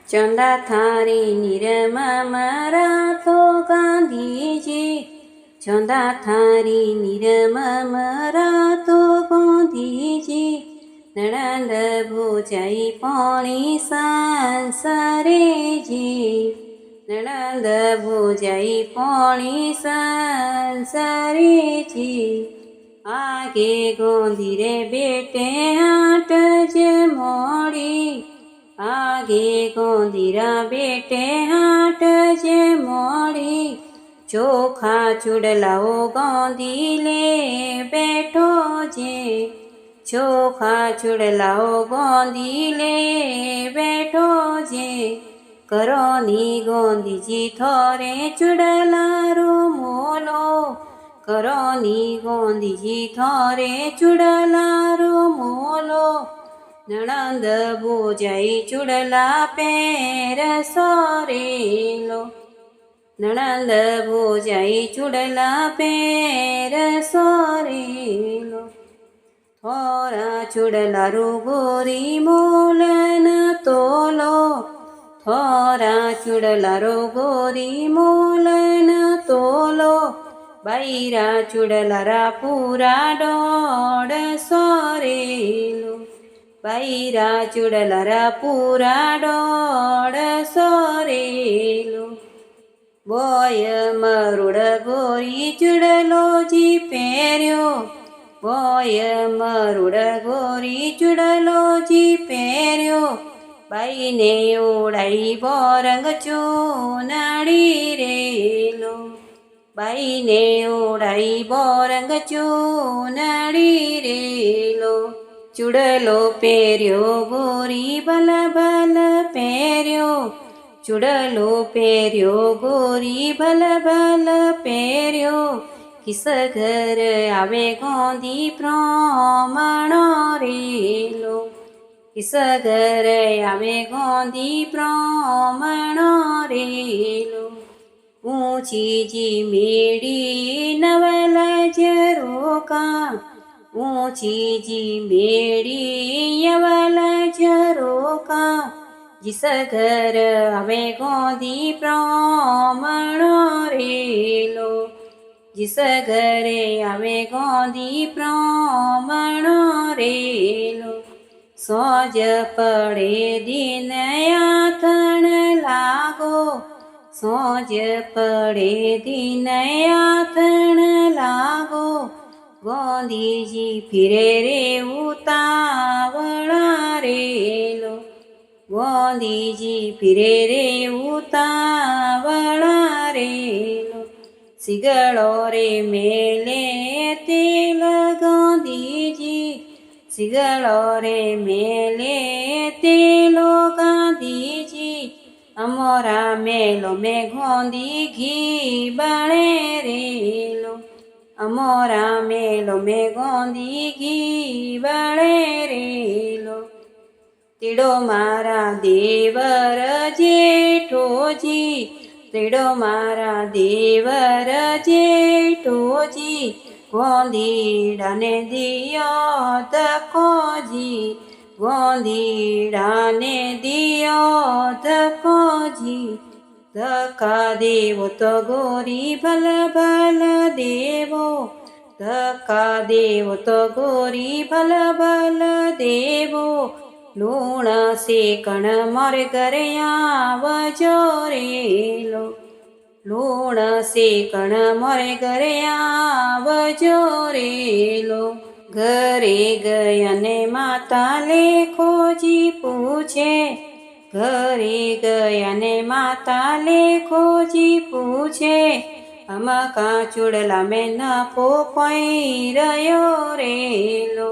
चंदा थारी निरमा रातो गांधीजी, चंदा थारी निरमा रातो गांधीजी, नणंद भुजाई पाणी संसारे जी, नणंद भुजाई पाणी संसारे जी, आगे गोंधीरे बेटे आट जे मोड़ी, आगे गोंधीरा बेटे हाट जे मोड़ी, चोखा चुड़लाओ गोंधी ले बैठो जे, चोखा चुड़लाओ गोंधी ले बैठो जे, करो नी गोंधी जी थोरे चुड़लारो मोलो, करो नी गोंधी जी थोरे चुड़लारो मोलो, नणंद भुजाई चुड़ला पेर सोरेलो, नणंद भुजाई चुड़ला पेर सोरेलो, थोरा चुड़लारू गोरी मोलन तोलो, थोरा चुड़लारो गोरी मोलन तोलो, बैरा चुड़लारा पूरा डोड़ सोरेलो, बैरा चुड़लारा पूरा डोड़ सोरेलो, बोय मरुड़ गोरी चुड़लो जी पेर्यो, बोय मरुड़ गोरी चुड़लो जी पेर्यो, बाई ने उड़ाई बोरंग चूनड़ी रेलो, बाई ने उड़ाई बोरंग चूनड़ी रेलो, चुड़लो पेर्यो गोरी भल भल पेर्यो, चुड़लो पेर्यो गोरी भल भल पेर्यो, किस घर आवे गोंधी प्रमाणो रेलो, किस घर आवे गोंधी प्रमाणो रेलो, ऊंची जी मेड़ी नवल जरोका, ऊंची जी मेड़ी यवल जरोका, जिस घर आवे गोंधी प्रमाणो रेलो, जिस घरे आवे गोंधी प्रमाणो रेलो, सोज पड़े दिन यातन लागो, सोज पड़े दिन यातन लागो, गोंधी जी फिरे रे उतावळा रेलो, गोंधी जी फिरे रे उतावळा रेलो, सिगड़ो रे मेले तेल गांधीजी, सिगड़ो रे मेले तेलो गांधीजी, अमोरा मेलो में गोंधी घी बणे रेलो, अमोरा मेलो में गोंधी घी बणे रेलो, तीड़ो मारा देवर जेठोजी, तीड़ो मारा देवर जेठोजी, गोंधीड़ाने दियो धक्कोजी, गोंधीड़ाने दियो धक्कोजी, धक्का देवो तो गोरी भल भल देवो, धक्का देवो तो गोरी भल भल देवो, लूण सेकण मोरे घरे आवजो रेलो, लूण सेकण मोरे घरे आवजो रेलो, घरे गया ने माता लेखोजी पूछे, घरे गया ने माता लेखोजी पूछे, अमका चुड़ला में नफो कोई रयो रेलो,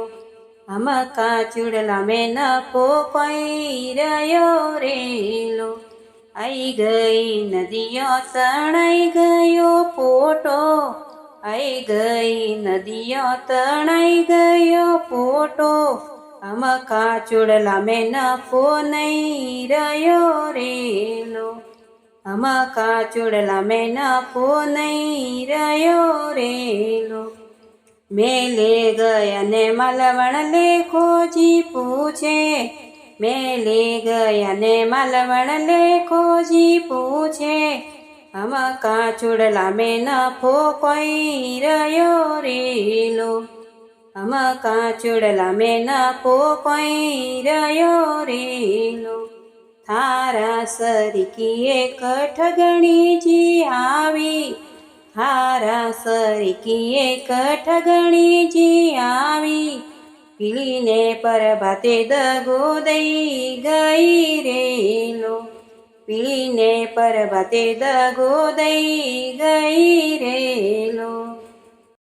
अमका चुड़ला में नफो कोई रयो रेलो, आई गई नदियों तणाई गयो पोटो, आई गई नदियों तणाई गयो पोटो, अमका चुड़ला में नफो नहीं रयो रेलो, अमका चुड़ला में नफो नहीं रयो रेलो, मेले गया ने मलवण लेखोजी पूछे, મેલી ગયા ને માલવણ લેખોજી પૂછે હમ કા ચૂડલા મેં નફો કોઈ રહ્યો રેલો હમ કા ચૂડલા મેં નફો કોઈ રહ્યો રેલો થારા સરકી એક ઠગણીજી આવી થારા સરકી એક ઠગણીજી આવી પીલીને પરભાતે દગો દઈ ગઈ રેલો પીલીને પરભાતે દગો દઈ ગઈ રેલો